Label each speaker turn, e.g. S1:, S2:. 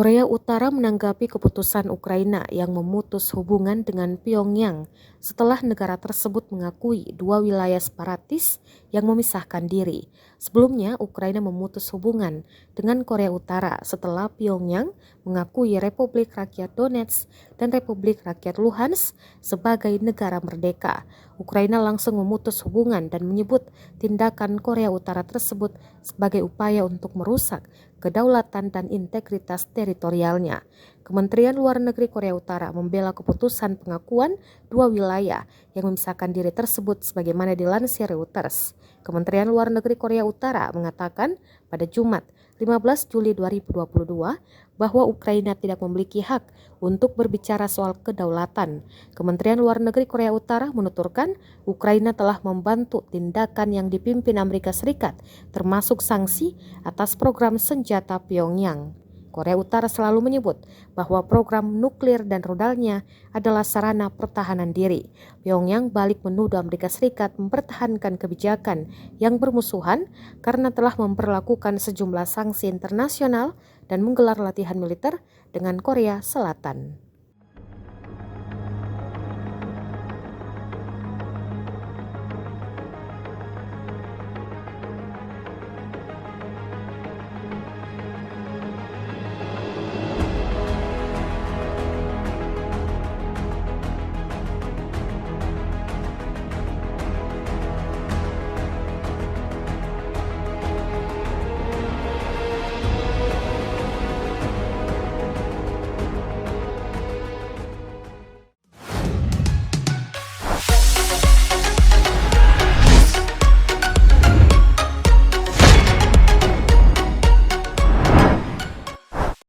S1: Korea Utara menanggapi keputusan Ukraina yang memutus hubungan dengan Pyongyang setelah negara tersebut mengakui dua wilayah separatis yang memisahkan diri. Sebelumnya, Ukraina memutus hubungan dengan Korea Utara setelah Pyongyang mengakui Republik Rakyat Donetsk dan Republik Rakyat Luhansk sebagai negara merdeka. Ukraina langsung memutus hubungan dan menyebut tindakan Korea Utara tersebut sebagai upaya untuk merusak kedaulatan dan integritas teritorialnya. Kementerian Luar Negeri Korea Utara membela keputusan pengakuan dua wilayah yang memisahkan diri tersebut sebagaimana dilansir Reuters. Kementerian Luar Negeri Korea Utara mengatakan pada Jumat 15 Juli 2022 bahwa Ukraina tidak memiliki hak untuk berbicara soal kedaulatan. Kementerian Luar Negeri Korea Utara menuturkan Ukraina telah membantu tindakan yang dipimpin Amerika Serikat, termasuk sanksi atas program senjata Pyongyang. Korea Utara selalu menyebut bahwa program nuklir dan rudalnya adalah sarana pertahanan diri. Pyongyang balik menuduh Amerika Serikat mempertahankan kebijakan yang bermusuhan karena telah memperlakukan sejumlah sanksi internasional dan menggelar latihan militer dengan Korea Selatan.